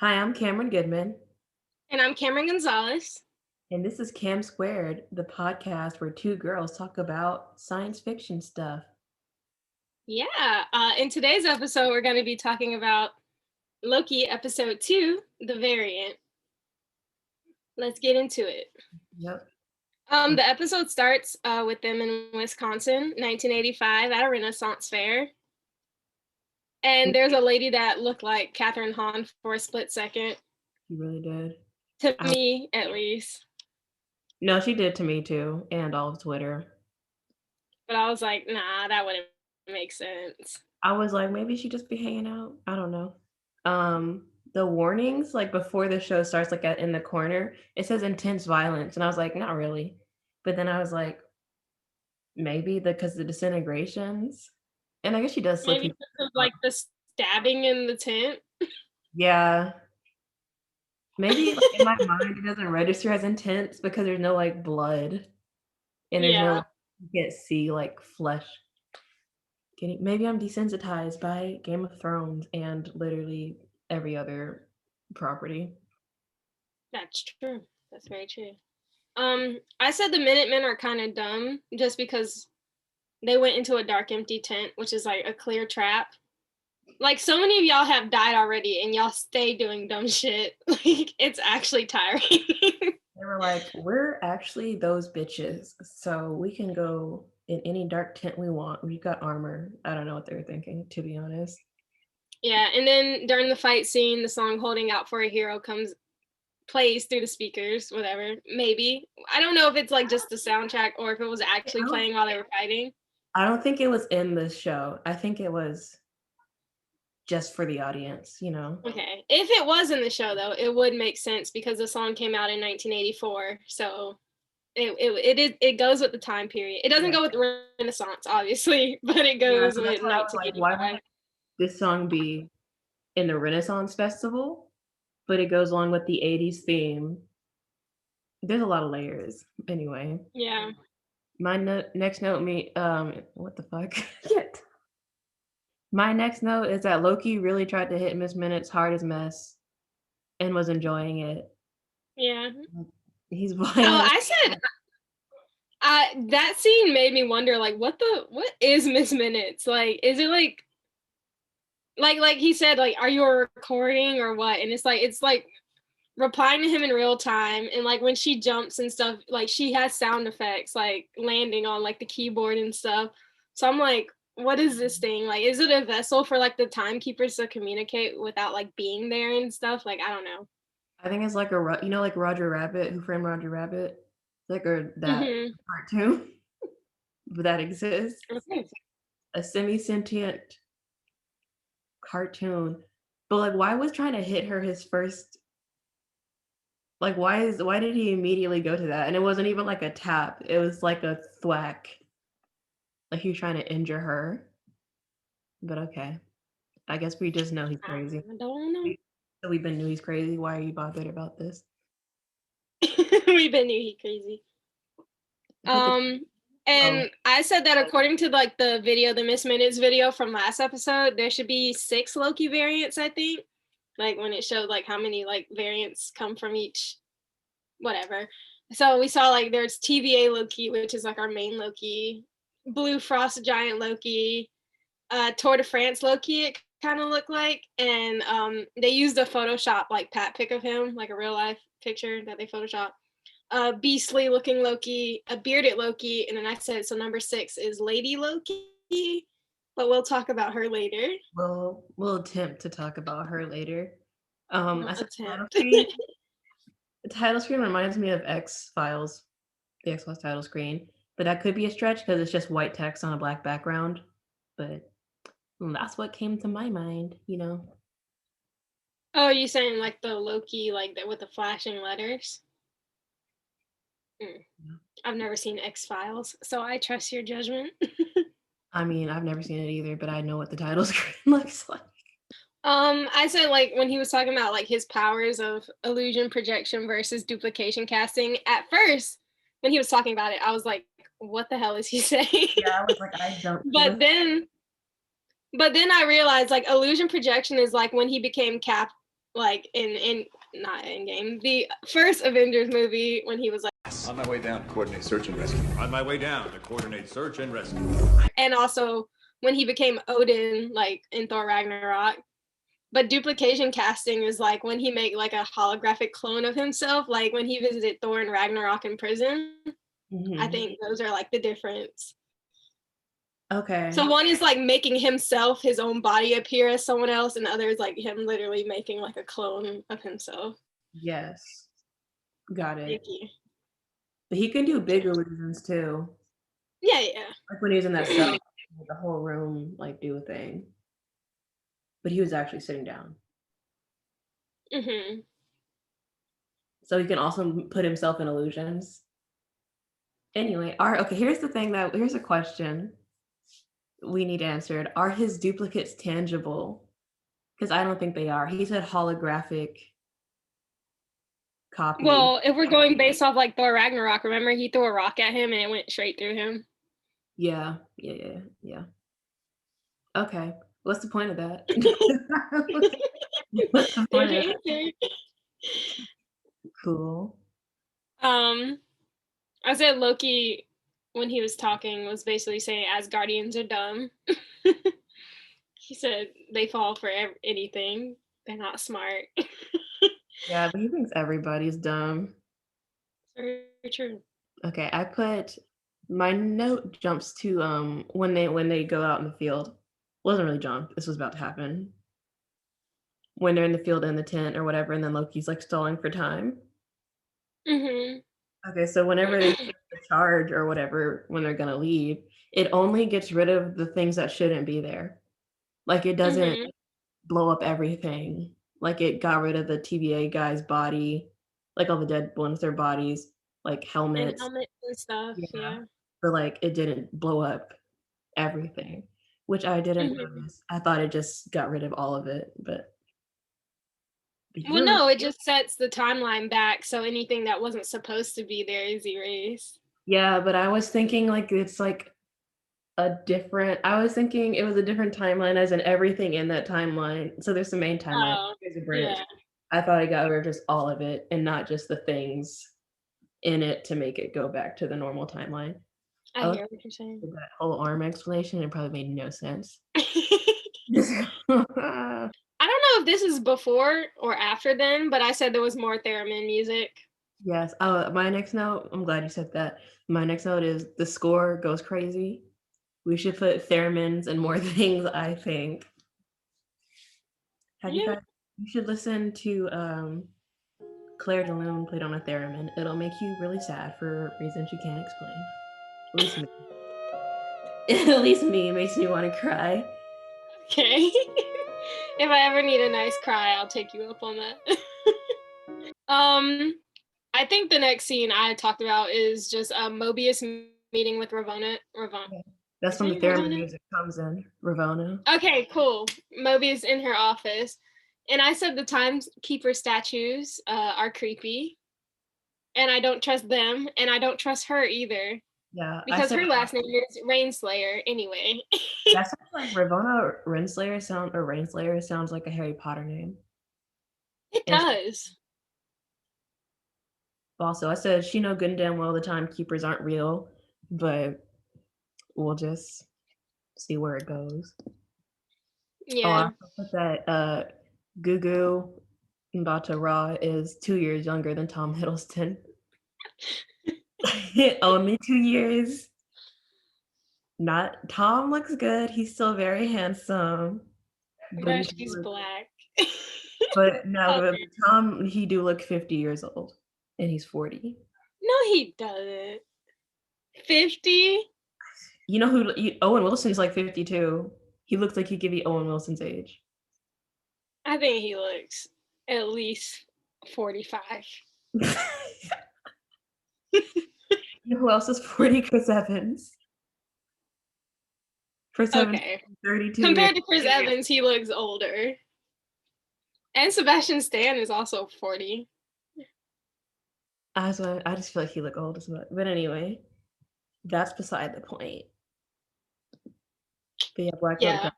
Hi, I'm Cameron Goodman, And I'm Cameron Gonzalez. and this is Cam Squared, the podcast where two girls talk about science fiction stuff. Yeah, in today's episode, we're going to be talking about Loki episode 2, The Variant. Let's get into it. Yep. The episode starts with them in Wisconsin, 1985, at a Renaissance fair. And there's a lady that looked like Catherine Hahn for a split second, You really did. to me at least. No, she did to me too, and all of Twitter. But I was like, nah, that wouldn't make sense. I was like, maybe she just be hanging out. I don't know. The warnings, like before the show starts, like in the corner, it says intense violence, and I was like, not really. But then I was like, maybe because the disintegrations, and I guess she does slip Maybe people. because of like the stabbing in the tent. Yeah. Maybe like, in my mind it doesn't register as intense because there's no like blood and there's no Yeah. like, you can't see like flesh. Maybe I'm desensitized by Game of Thrones and literally every other property. That's true. That's very true. I said the Minutemen are kind of dumb just because they went into a dark, empty tent, which is like a clear trap. Like so many of y'all have died already, and y'all stay doing dumb shit. Like it's actually tiring. They were like, we're actually those bitches, so we can go in any dark tent we want. We've got armor. I don't know what they were thinking, to be honest. Yeah, and then during the fight scene, the song "Holding Out for a Hero" plays through the speakers. Whatever, maybe I don't know if it's like just the soundtrack or if it was actually playing while they were fighting. I don't think it was in this show. I think it was just for the audience, you know. Okay. If it was in the show though, it would make sense because the song came out in 1984. So it goes with the time period. It doesn't go with the Renaissance, obviously, but it Yeah, goes so that's with why I was like, why 1985. would this song be in the Renaissance Festival? But it goes along with the 80s theme. There's a lot of layers. Anyway, Yeah. my next note what the fuck? Shit. My next note is that Loki really tried to hit Miss Minutes hard as mess and was enjoying it. Yeah. He's Oh, violent. I said that scene made me wonder like what is Miss Minutes? Like is it like he said like are you a recording or what? And it's like replying to him in real time, and like when she jumps and stuff, like she has sound effects like landing on like the keyboard and stuff. So I'm like, what is this thing? Like is it a vessel for like the timekeepers to communicate without like being there and stuff? Like I don't know. I think it's like like Roger Rabbit, Who Framed Roger Rabbit, like or that Mm-hmm. cartoon that exists. Okay. A semi-sentient cartoon. But like why was trying to hit her his first like why did he immediately go to that? And it wasn't even like a tap. It was like a thwack. Like he was trying to injure her. But okay. I guess we just know he's crazy. I don't know. So we've been knew he's crazy. Why are you bothered about this? We've been new he crazy. Oh, And I said that according to like the video, the Miss Minutes video from last episode, there should be 6 Loki variants, I think. Like when it showed like how many like variants come from each whatever. So we saw like there's TVA Loki, which is like our main Loki, Blue Frost Giant Loki, Tour de France Loki, it kind of looked like. And they used a Photoshop like pat pic of him, like a real life picture that they Photoshopped. Beastly looking Loki, a bearded Loki, and then I said so number 6 is Lady Loki, but we'll talk about her later. we'll attempt to talk about her later. We'll I said attempt. the title screen reminds me of X Files, the X Files title screen, but that could be a stretch because it's just white text on a black background. But that's what came to my mind, you know. Oh, you saying like the Loki like that with the flashing letters? I've never seen X Files, so I trust your judgment. I mean, I've never seen it either, but I know what the title screen looks like. I said like when he was talking about like his powers of illusion projection versus duplication casting. At first, when he was talking about it, I was like, "What the hell is he saying?" Yeah, I was like, I don't. but then I realized like illusion projection is like when he became Cap. like in not Endgame, the first Avengers movie when he was like On my way down to coordinate search and rescue. On my way down to coordinate search and rescue. and also when he became Odin like in Thor Ragnarok. But duplication casting is like when he made like a holographic clone of himself, like when he visited Thor in Ragnarok in prison. Mhm. I think those are like the difference. Okay. So one is like making himself, his own body appear as someone else, and the other is like him literally making like a clone of himself. Yes. Got it. Thank you. But he can do big illusions too. Yeah. Like when he was in that cell, the whole room like do a thing. But he was actually sitting down. Mm-hmm. So he can also put himself in illusions. Anyway, okay, here's a question we need answered. Are his duplicates tangible? Because I don't think they are. He said holographic copy. Well, if we're going based off like Thor Ragnarok, remember he threw a rock at him and it went straight through him? Yeah. Okay. What's the point of that? What's the point of that? Cool. I said Loki when he was talking was basically saying Asgardians are dumb. He said they fall for anything. They're not smart. Yeah, but he thinks everybody's dumb. Very true. Okay, I put my note jumps to when they go out in the field. Wasn't really jump. This was about to happen. When they're in the field in the tent or whatever, and then Loki's like stalling for time. Mm-hmm. Okay, so whenever they charge or whatever, when they're gonna leave, it only gets rid of the things that shouldn't be there. Like it doesn't blow up everything. Like it got rid of the TVA guy's body, like all the dead ones, their bodies, like helmets. And helmets and stuff, yeah. But like it didn't blow up everything, which I didn't notice. I thought it just got rid of all of it, but well, no, it just sets the timeline back, so anything that wasn't supposed to be there is erased. Yeah, but I was thinking like it's like I was thinking it was a different timeline as in everything in that timeline. So there's the main timeline. There's a branch. Yeah. I thought I got rid of just all of it and not just the things in it to make it go back to the normal timeline. I hear what you're saying. That whole arm explanation, it probably made no sense. I don't know if this is before or after then, but I said there was more theremin music. Yes. My next note, I'm glad you said that. My next note is the score goes crazy. We should put theremins and more things, I think. You should listen to Claire de Lune played on a theremin. It'll make you really sad for reasons you can't explain. At least me. At least me makes me want to cry. Okay. If I ever need a nice cry, I'll take you up on that. I think the next scene I talked about is just Mobius meeting with Ravonna. That's when the theremin music comes in. Ravonna. Okay, cool. Mobius in her office. And I said the timekeeper statues are creepy. And I don't trust them. And I don't trust her either. Yeah. Because her last name is Rainslayer anyway. That sounds like Ravonna Rainslayer sounds like a Harry Potter name. It does. Also, I said she know good and damn well the timekeepers aren't real, but we'll just see where it goes. Yeah. I put that Gugu Mbatha-Raw is 2 years younger than Tom Hiddleston. Only 2 years. Not Tom looks good. He's still very handsome. But she's black. But no, Tom, he do look 50 years old. And he's 40. No, he doesn't. 50? You know who Owen Wilson's like 52. He looks like he'd give you Owen Wilson's age. I think he looks at least 45. You know who else is 40? Chris Evans. Chris Evans, 32. Compared to Chris Evans, he looks older. And Sebastian Stan is also 40. I just feel like he look old as much. But anyway, that's beside the point. But yeah, Black Widow,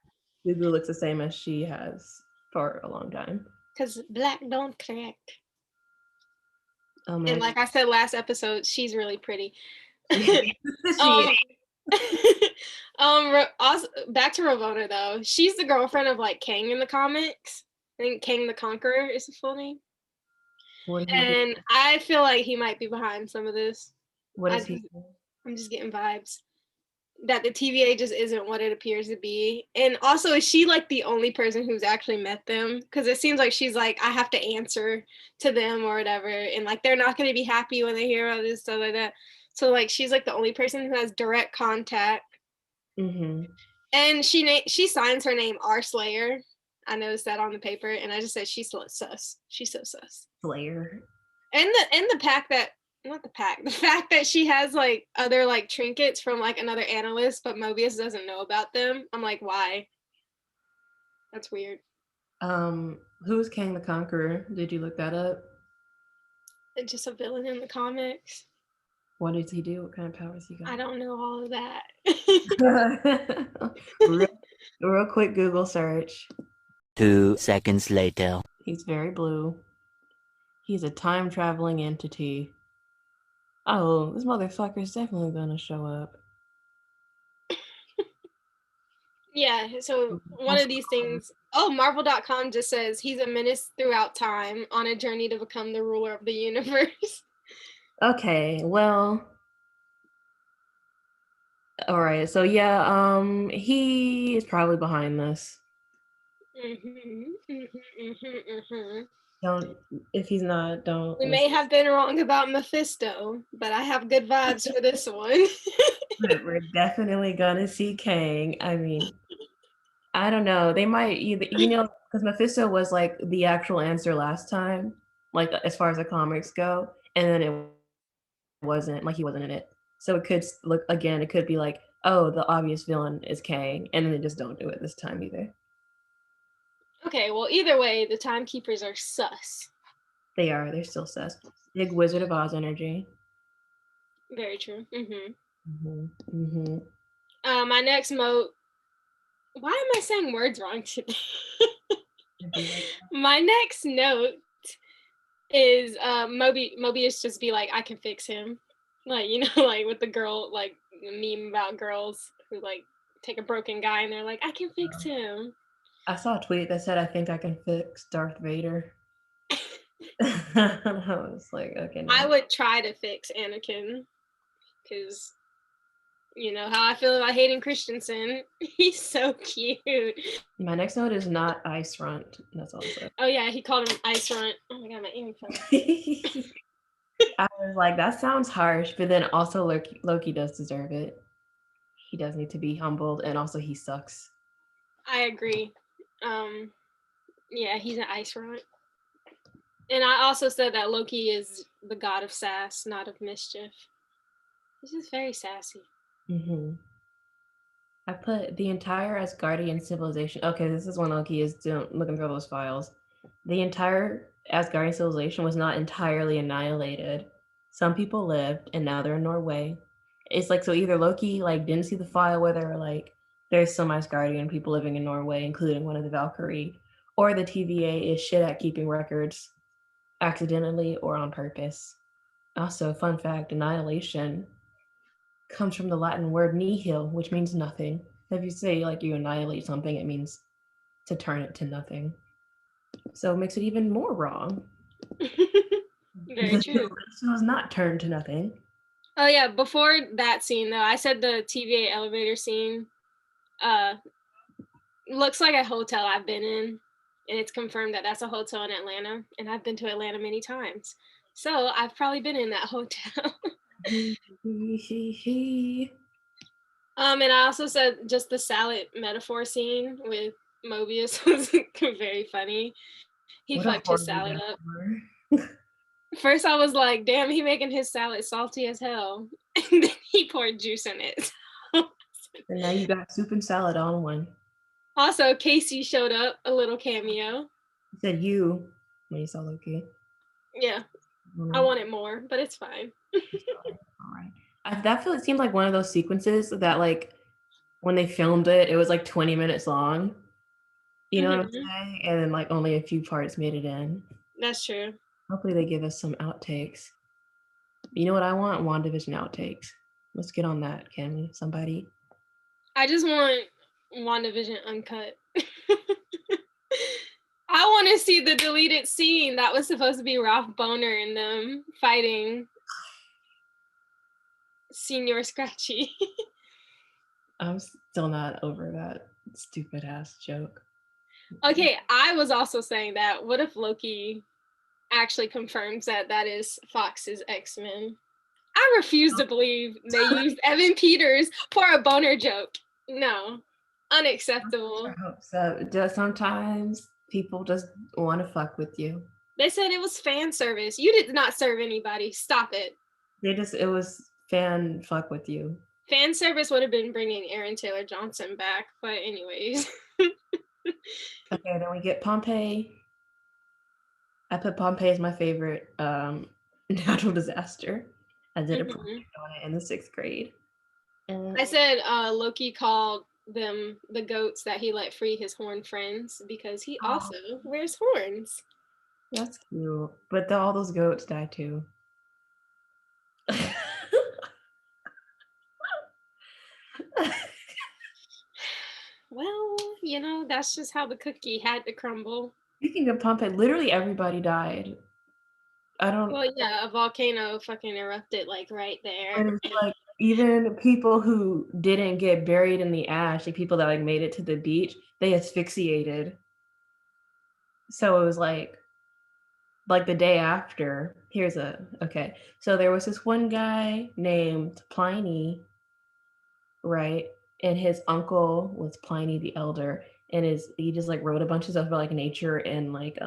Gugu looks the same as she has for a long time. Because black don't crack. Oh, And like I said last episode, she's really pretty. she Also, back to Ravonna though. She's the girlfriend of like Kang in the comics. I think Kang the Conqueror is the full name. And I feel like he might be behind some of this. What is he? I'm just getting vibes that the TVA just isn't what it appears to be. And also, is she like the only person who's actually met them? Because it seems like she's like, I have to answer to them or whatever, and like they're not going to be happy when they hear about this stuff like that. So like she's like the only person who has direct contact. Mm-hmm. And she signs her name R Slayer. I noticed that on the paper, and I just said she's so sus. She's so sus. Slayer. And the fact that she has like other like trinkets from like another analyst, but Mobius doesn't know about them. I'm like, why? That's weird. Who's Kang the Conqueror? Did you look that up? It's just a villain in the comics. What does he do? What kind of powers he got? I don't know all of that. real quick Google search. 2 seconds later. He's very blue. He's a time traveling entity. Oh, this motherfucker's definitely gonna show up. Yeah, so one of these things. Oh, Marvel.com just says he's a menace throughout time on a journey to become the ruler of the universe. Okay, well, all right. So yeah, he is probably behind this. Don't, if he's not, don't. We may have been wrong about Mephisto, but I have good vibes for this one. We're definitely gonna see Kang. I mean, I don't know. They might either, because Mephisto was like the actual answer last time, like as far as the comics go, and then it wasn't, like he wasn't in it. So it could look again. It could be like, oh, the obvious villain is Kang, and then they just don't do it this time either. Okay, well, either way, the timekeepers are sus. They are. They're still sus. Big Wizard of Oz energy. Very true. My next note. Why am I saying words wrong today? My next note is Mobius just be like, I can fix him. Like, like with the girl, like the meme about girls who like take a broken guy and they're like, I can fix him. I saw a tweet that said, I think I can fix Darth Vader. I was like, okay. No. I would try to fix Anakin because you know how I feel about Hayden Christensen. He's so cute. My next note is not Ice Front. That's all I said. Oh yeah, he called him Ice Front. Oh my god, my earring fell. I was like, that sounds harsh, but then also Loki does deserve it. He does need to be humbled, and also he sucks. I agree. Yeah, he's an Ice Front. And I also said that Loki is the god of sass, not of mischief. He's just very sassy. I put the entire Asgardian civilization. Okay, this is when Loki is looking through those files. The entire Asgardian civilization was not entirely annihilated. Some people lived, and now they're in Norway. It's like, so either Loki like didn't see the file where they were like, there's some Asgardian people living in Norway, including one of the Valkyrie, or the TVA is shit at keeping records, accidentally or on purpose. Also, fun fact, annihilation comes from the Latin word nihil, which means nothing. If you say like you annihilate something, it means to turn it to nothing. So it makes it even more wrong. Very true. It was not turned to nothing. Oh yeah, before that scene though, I said the TVA elevator scene looks like a hotel I've been in, and it's confirmed that that's a hotel in Atlanta, and I've been to Atlanta many times. So I've probably been in that hotel. And I also said just the salad metaphor scene with Mobius was very funny. He fucked his salad up. First I was like, damn, he making his salad salty as hell. And then he poured juice in it. And now you got soup and salad all in one. Also, Casey showed up, a little cameo. He said you when you saw Loki. Yeah. I wanted more, but it's fine. All right. That it seemed like one of those sequences that like when they filmed it, it was like 20 minutes long. You know what I'm Mhm. saying? And then like only a few parts made it in. That's true. Hopefully they give us some outtakes. You know what I want? WandaVision outtakes. Let's get on that, can we? Somebody. I just want WandaVision uncut. I want to see the deleted scene that was supposed to be Ralph Boner and them fighting Senior Scratchy. I'm still not over that stupid ass joke. Okay, I was also saying that. What if Loki actually confirms that that is Fox's X-Men? I refuse to believe they used Evan Peters for a boner joke. No, unacceptable. I hope so. Just sometimes people just want to fuck with you. They said it was fan service. You did not serve anybody. Stop it. It was fan fuck with you. Fan service would have been bringing Aaron Taylor Johnson back, but anyways. Okay, then we get Pompeii. I put Pompeii as my favorite natural disaster. I did a project on it in the 6th grade. I said Loki called them the goats that he let free his horn friends because he also wears horns. That's cute. But all those goats die too. Well, that's just how the cookie had to crumble. Speaking of Pompeii, literally everybody died. Well, yeah, a volcano fucking erupted like right there. And it's like even people who didn't get buried in the ash, like people that like made it to the beach, they asphyxiated. So it was like the day after. Okay. So there was this one guy named Pliny, right? And his uncle was Pliny the Elder, and he just like wrote a bunch of stuff about like nature and like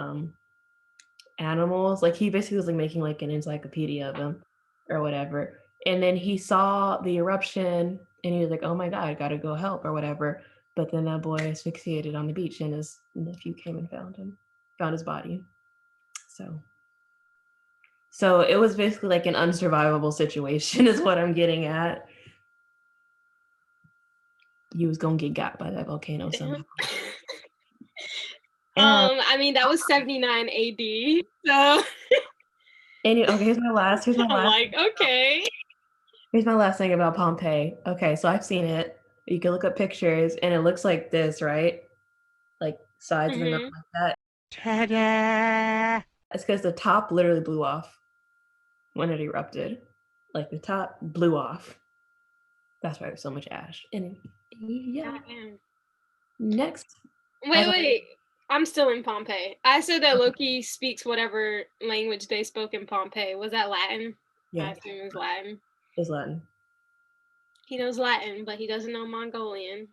animals. Like he basically was like making like an encyclopedia of them or whatever. And then he saw the eruption and he was like, oh my God, I gotta go help or whatever. But then that boy asphyxiated on the beach and his nephew came and found his body. So it was basically like an unsurvivable situation is what I'm getting at. He was gonna get got by that volcano somehow. I mean, that was 79 AD. So okay, here's my last. I'm like, okay. Here's my last thing about Pompeii. Okay, so I've seen it. You can look up pictures, and it looks like this, right? Like sides of the mountain like that. Ta-da! It's because the top literally blew off when it erupted. Like the top blew off. That's why there's so much ash. And yeah. Next. Wait. I'm still in Pompeii. I said that Loki speaks whatever language they spoke in Pompeii. Was that Latin? Yeah. I assume it was Latin. It's Latin. He knows Latin, but he doesn't know Mongolian.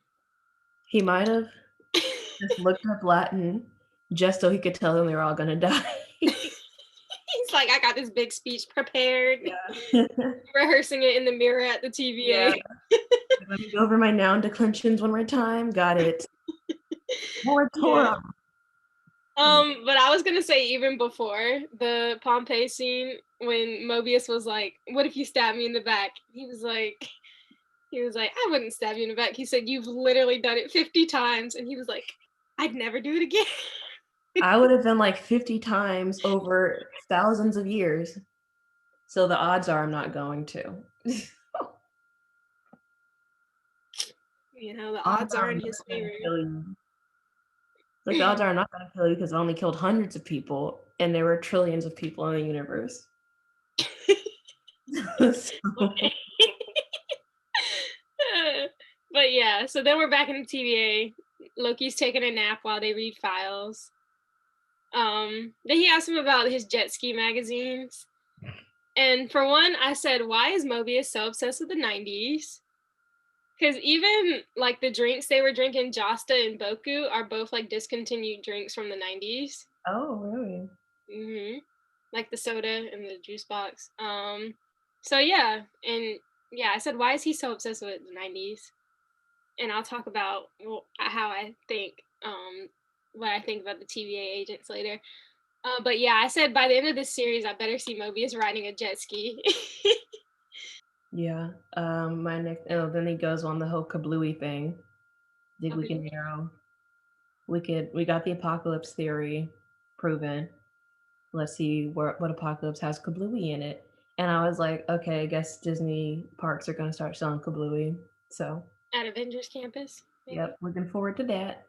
He might have just looked up Latin just so he could tell them they were all gonna die. He's like, I got this big speech prepared. Yeah. Rehearsing it in the mirror at the TVA. Yeah. Let me go over my noun declensions one more time. Got it. Yeah. But I was gonna say even before the Pompeii scene, when Mobius was like, "What if you stab me in the back?" He was like, "I wouldn't stab you in the back." He said, "You've literally done it 50 times," and he was like, "I'd never do it again." I would have been like 50 times over thousands of years. So the odds are I'm not going to. The odds are in his favor. Like the odds are I'm not going to kill you because I only killed hundreds of people and there were trillions of people in the universe. But yeah, so then we're back in the TVA. Loki's taking a nap while they read files. Then he asked him about his jet ski magazines. And for one, I said, why is Mobius so obsessed with the 90s? Because even like the drinks they were drinking, Josta and Boku, are both like discontinued drinks from the 90s. Oh, really? Mm-hmm. Like the soda and the juice box. So yeah, and yeah, I said, why is he so obsessed with the 90s? And I'll talk about how I think, what I think about the TVA agents later. But yeah, I said by the end of this series, I better see Mobius riding a jet ski. Yeah. My next. Oh, then he goes on the whole kablooey thing. Did we can narrow? we got the apocalypse theory proven. Let's see what apocalypse has kablooey in it. And I was like, okay, I guess Disney parks are gonna start selling kablooey. So At Avengers Campus. Maybe. yep, looking forward to that.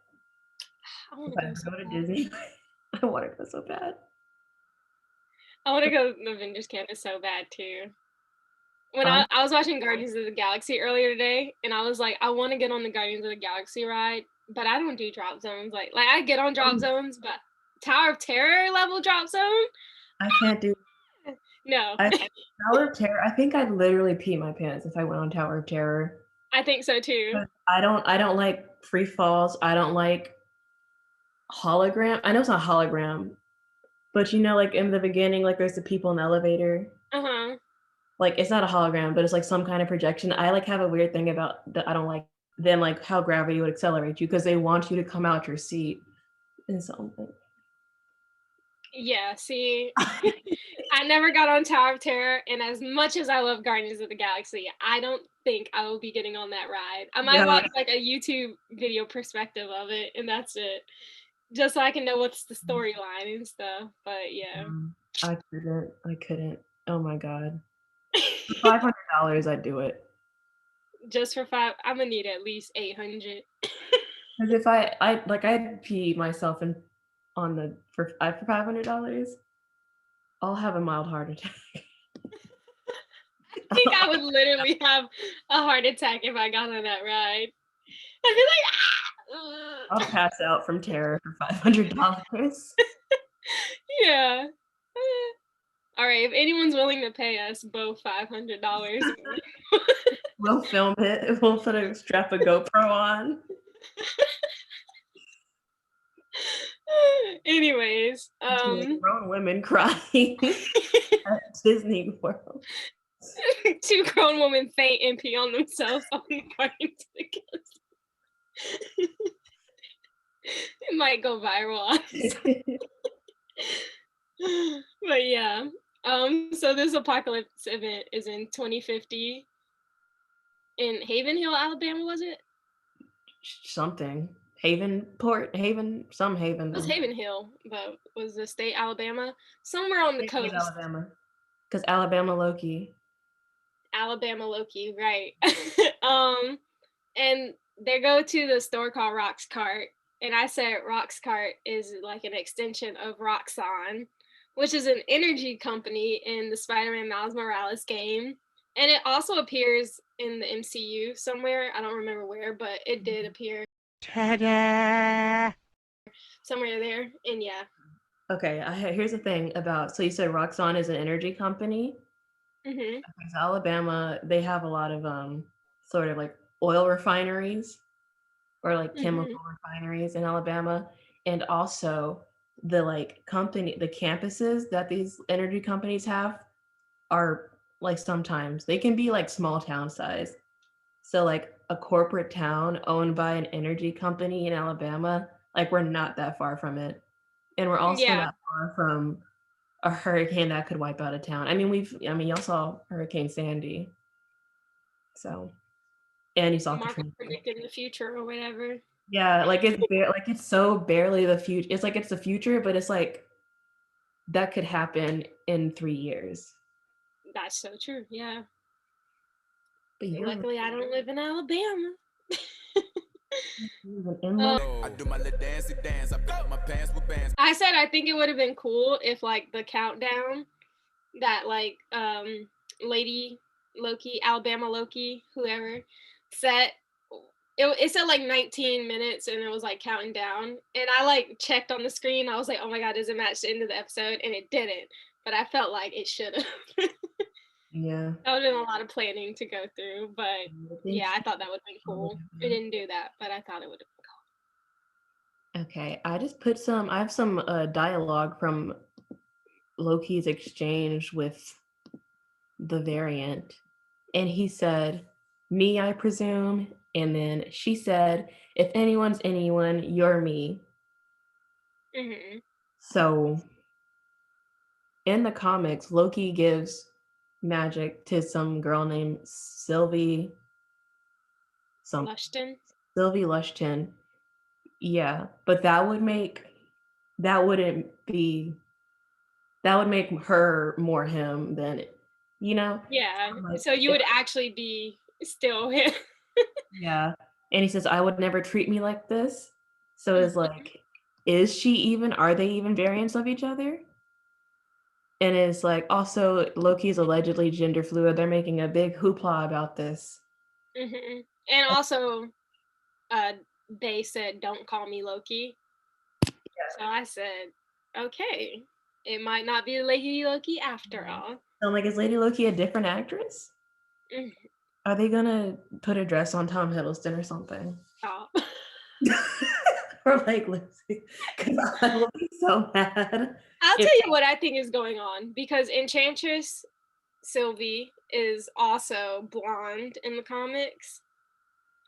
I want If to I go ever so go to bad. Disney, I want to go so bad. I want to go to Avengers Campus so bad too. When Um, I was watching Guardians of the Galaxy earlier today, and I was like, I want to get on the Guardians of the Galaxy ride, but I don't do drop zones. Like I get on drop zones, but Tower of Terror level drop zone? I can't do No. Tower of Terror. I think I'd literally pee my pants if I went on Tower of Terror. I think so too. But I don't like free falls. I don't like hologram. I know it's not hologram, but you know, like in the beginning, like there's the people in the elevator. Uh-huh. Like it's not a hologram, but it's like some kind of projection. I like have a weird thing about that. I don't like them, like how gravity would accelerate you because they want you to come out your seat and something. Yeah, see, I never got on Tower of Terror, and as much as I love Guardians of the Galaxy, I don't think I will be getting on that ride. I might watch like a YouTube video perspective of it, and that's it, just so I can know what's the storyline and stuff. But yeah, I couldn't. Oh my god. For $500, I'd do it. just for five, I'm gonna need at least 800. Because if I'd pee myself in on the for $500, I'll have a mild heart attack. I think I would literally have a heart attack if I got on that ride. I'd be like, ah! I'll pass out from terror for $500. Yeah. All right, if anyone's willing to pay us both $500, We'll film it. We'll strap a GoPro on. anyways, Grown women crying at Disney World. 2 grown women faint and pee on themselves on the Guardians of the Galaxy. It might go viral, honestly. But yeah. So this apocalypse event is in 2050 in Haven Hill, Alabama, was it? Something. Haven. Some Haven. It was Haven Hill, but was the state Alabama? Somewhere on the coast. Alabama. Because Alabama Loki. Alabama Loki, right. And they go to the store called Rock's Cart. And I said Rock's Cart is like an extension of Roxxon, which is an energy company in the Spider-Man Miles Morales game. And it also appears in the MCU somewhere. I don't remember where, but it did appear. Ta-da! Somewhere there. And yeah. Okay, here's the thing about, so you said Roxxon is an energy company. Mm-hmm. So Alabama, they have a lot of sort of like oil refineries or like chemical refineries in Alabama. And also the campuses that these energy companies have are like sometimes they can be like small town size. So like a corporate town owned by an energy company in Alabama, like we're not that far from it. And we're also not far from a hurricane that could wipe out a town. I mean, y'all saw Hurricane Sandy. So, and you saw Marvel predicted the future or whatever. Yeah, like it's so barely the future. It's like it's the future, but it's like that could happen in 3 years. That's so true. Yeah. But luckily, I don't live in Alabama. I do my little dancey dance. I put my pants with bands. I said I think it would have been cool if like the countdown that like Lady Loki, Alabama Loki, whoever set it said like 19 minutes and it was like counting down, and I like checked on the screen. I was like, oh my god, does it match the end of the episode? And it didn't, but I felt like it should have. Yeah, that would have been a lot of planning to go through, but yeah, I thought that would have been cool. It didn't do that, but I thought it would have been cool. Okay, I have some dialogue from Loki's exchange with the variant, and he said, "Me, I presume," and then she said, "If anyone's anyone, you're me." Mm-hmm. So in the comics, Loki gives magic to some girl named Sylvie Lushton. Sylvie Lushton. Yeah, but that would make that wouldn't be that would make her more him than you know? Yeah. I'm like, So you if would actually be still him. yeah. And he says, "I would never treat me like this." So it's like, are they even variants of each other? And it's like, also, Loki's allegedly gender fluid. They're making a big hoopla about this. And also, uh, they said, "Don't call me Loki." So I said, "Okay, it might not be Lady Loki after all." So I'm like, is Lady Loki a different actress? Mm, Are they gonna put a dress on Tom Hiddleston or something? Stop. Or like Lucy? Because I will be so mad. I'll If tell you what I think is going on, because Enchantress Sylvie is also blonde in the comics.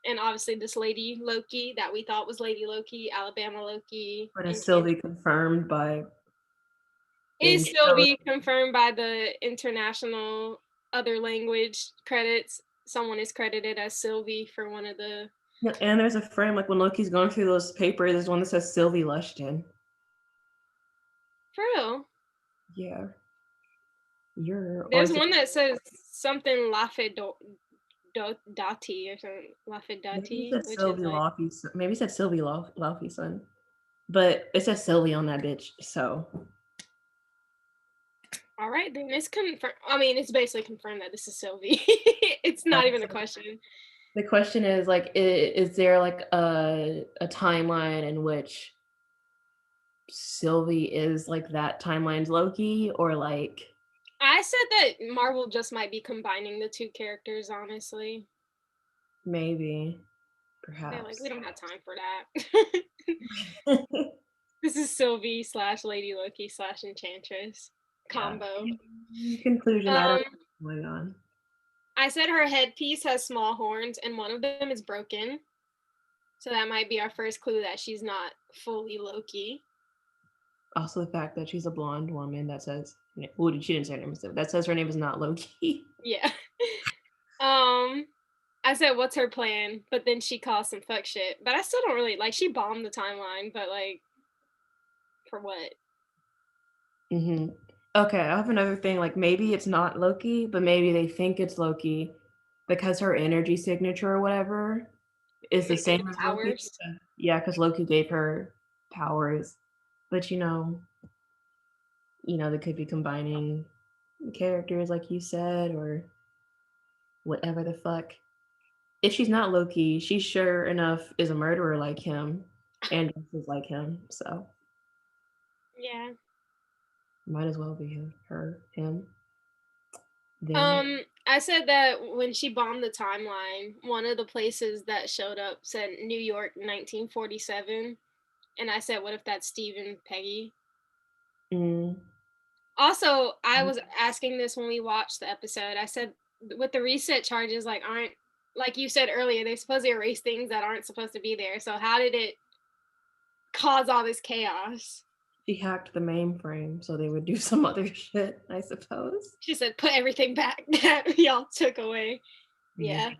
And obviously this Lady Loki that we thought was Lady Loki, Alabama Loki, but it's still Enchantress. be confirmed by Is in Sylvie confirmed by the international other language credits? Someone is credited as Sylvie for one of the. and there's a frame like when Loki's going through those papers, there's one that says Sylvie Lushton. For real. Yeah. There's one that says something Dati or something. Maybe it Lafayette, said which is Sylvie like. Laufey. Maybe it said Sylvie Laufey son. But it says Sylvie on that bitch, so All right, then it's confirmed. I mean, it's basically confirmed that this is Sylvie. It's not even a question. the question is like, is there like a timeline in which Sylvie is like that timeline's Loki, or like I said that Marvel just might be combining the two characters, honestly. maybe, They're like, perhaps. we don't have time for that. This is Sylvie / Lady Loki / Enchantress combo. Conclusion, I don't know Um, what's going on. I said her headpiece has small horns and one of them is broken. So that might be our first clue that she's not fully Loki. Also, the fact that she's a blonde woman that says, well, she didn't say her name, that says her name is not Loki. Yeah. I said, what's her plan? But then she caused some fuck shit. But I still don't really like. She bombed the timeline, but like, for what? Okay, I have another thing. Like maybe it's not Loki, but maybe they think it's Loki because her energy signature or whatever is the same as Loki. Powers. Yeah, because Loki gave her powers, but they could be combining characters, like you said, or whatever the fuck. If she's not Loki, she sure enough is a murderer like him and dresses like him. So Yeah. might as well be him. Then I said that when she bombed the timeline, one of the places that showed up said New York 1947. And I said, what if that's Steve and Peggy? mm, Also, I was asking this when we watched the episode. I said, with the reset charges, like, aren't, like you said earlier, they're supposed to erase things that aren't supposed to be there. So how did it cause all this chaos? she hacked the mainframe so they would do some other shit, I suppose. She said, put everything back that y'all took away. Yeah.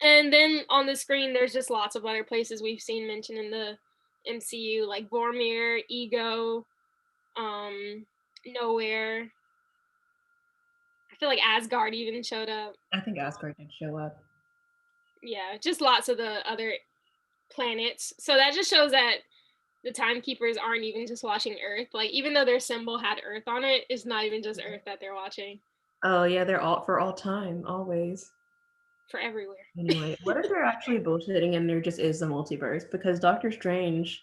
And then on the screen, there's just lots of other places we've seen mentioned in the MCU, like Vormir, Ego, Nowhere. I feel like Asgard even showed up. I think Asgard did show up. Yeah, just lots of the other planets. So that just shows that the timekeepers aren't even just watching Earth. Like, even though their symbol had Earth on it, it's not even just Earth that they're watching. Oh yeah, they're all for all time, always. For everywhere. Anyway, what if they're actually bullshitting and there just is the multiverse? Because Doctor Strange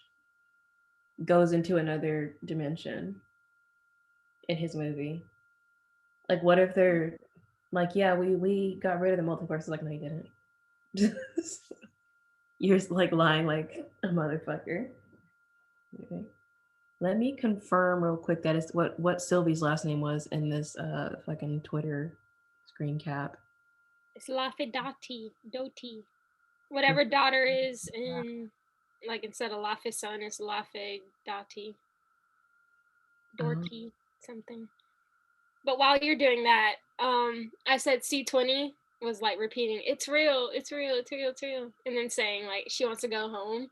goes into another dimension in his movie. Like, what if they're like, yeah, we got rid of the multiverse? It's like, no, you didn't. You're like lying like a motherfucker. Okay. Let me confirm real quick that is what Sylvie's last name was in this fucking Twitter screen cap. It's Lafayette, Doti. Whatever daughter is in, like, instead of Lafayette son, it's Lafayette, Dorky, something. But while you're doing that, I said C20 was like repeating, "It's real, it's real, it's real, it's real," and then saying like she wants to go home.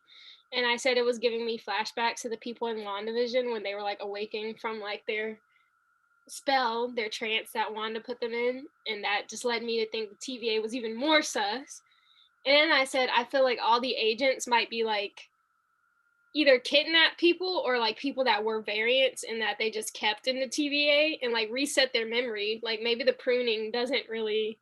And I said it was giving me flashbacks to the people in WandaVision when they were like awaking from like their spell, their trance that Wanda put them in, and that just led me to think the TVA was even more sus. And then I said I feel like all the agents might be like either kidnap people or like people that were variants and that they just kept in the TVA and like reset their memory. Like maybe the pruning doesn't really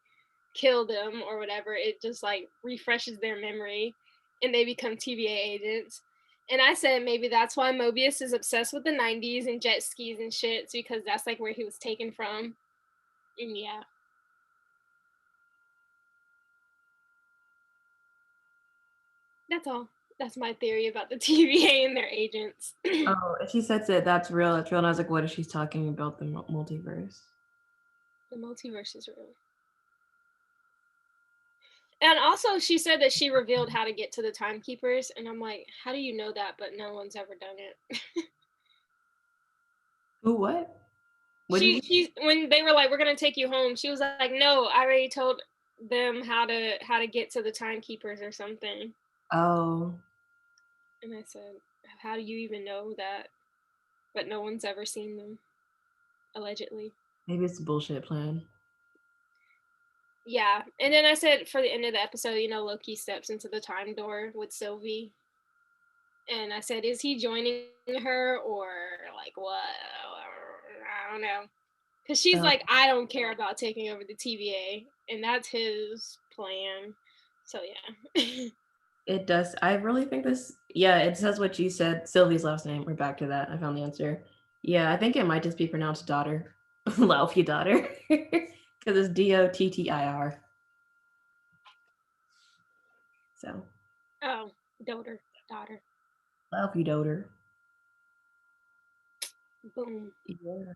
kill them or whatever. It just like refreshes their memory and they become TVA agents. And I said maybe that's why Mobius is obsessed with the 90s and jet skis and shit, because that's like where he was taken from. And yeah. That's all. That's my theory about the TVA and their agents. Oh, if she says it, that's real. That's real. And I was like, what is she talking about? The multiverse? The multiverse is real. And also, she said that she revealed how to get to the timekeepers, and I'm like, how do you know that? But no one's ever done it. Who? What? She when they were like, we're gonna take you home, she was like, no, I already told them how to get to the timekeepers or something. Oh. And I said, how do you even know that? But no one's ever seen them, allegedly. Maybe it's a bullshit plan. Yeah. And then I said for the end of the episode, Loki steps into the time door with Sylvie. And I said, is he joining her or like what? I don't know. Because she's like, I don't care about taking over the TVA. And that's his plan. So yeah. It does. I really think this. Yeah, it says what you said. Sylvie's last name. We're back to that. I found the answer. Yeah, I think it might just be pronounced daughter. Laufey daughter. Because it's Dottir. So. Oh, daughter. Laufey daughter. Boom. Yeah.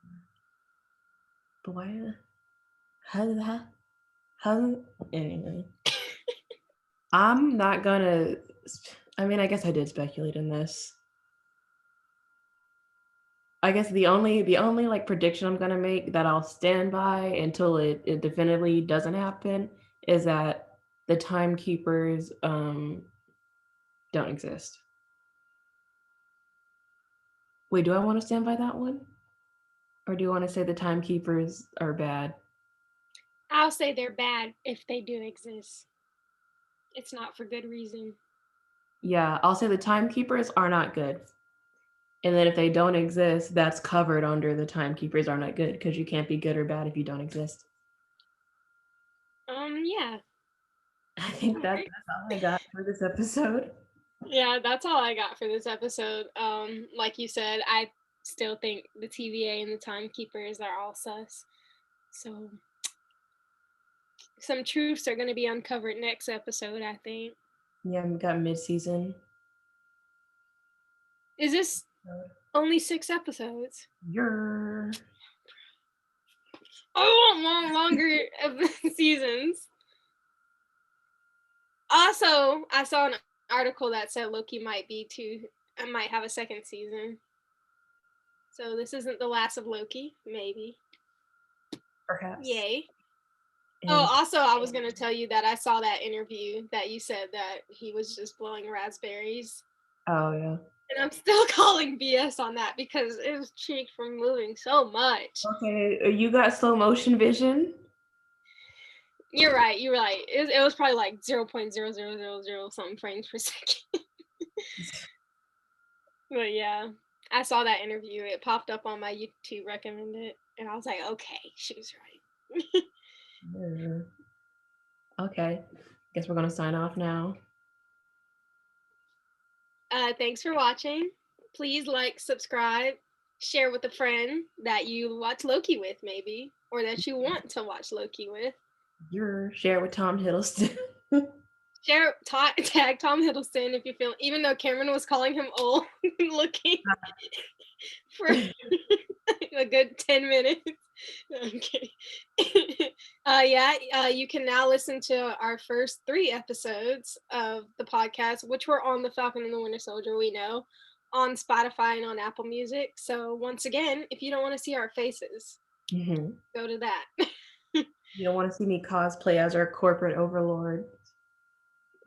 But why? How? Anyway. I'm not gonna. I mean, I guess I did speculate in this. I guess the only like prediction I'm gonna make that I'll stand by until it definitively doesn't happen is that the timekeepers don't exist. Wait, do I want to stand by that one? Or do you want to say the timekeepers are bad? I'll say they're bad if they do exist. It's not for good reason. Yeah, I'll say the timekeepers are not good. And then if they don't exist, that's covered under the timekeepers are not good because you can't be good or bad if you don't exist. Yeah. I think that's all I got for this episode. Yeah, that's all I got for this episode. Like you said, I still think the TVA and the timekeepers are all sus. So some truths are going to be uncovered next episode, I think. Yeah, we got mid-season. Is this only 6 episodes? I want longer seasons. Also, I saw an article that said Loki might have a second season. So this isn't the last of Loki, maybe. Perhaps. Yay. Also, I was going to tell you that I saw that interview that you said that he was just blowing raspberries. Oh, yeah. And I'm still calling BS on that because it was cheek from moving so much. Okay, you got slow motion vision? You're right. It was probably like 0.0000 something frames per second. But yeah, I saw that interview. It popped up on my YouTube recommended, and I was like, okay, she was right. Yeah. Okay, guess we're gonna sign off now. Thanks for watching. Please like, subscribe, share with a friend that you watch Loki with, maybe, or that you want to watch Loki with. Share with Tom Hiddleston. Tag Tom Hiddleston if you feel, even though Cameron was calling him old looking for a good 10 minutes. Okay. You can now listen to our first 3 episodes of the podcast, which were on the Falcon and the Winter Soldier, we know, on Spotify and on Apple Music. So once again, if you don't want to see our faces, go to that. You don't want to see me cosplay as our corporate overlord,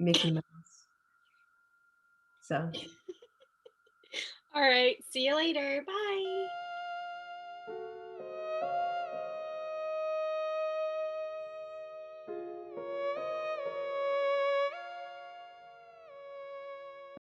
Mickey Mouse. So. All right. See you later. Bye.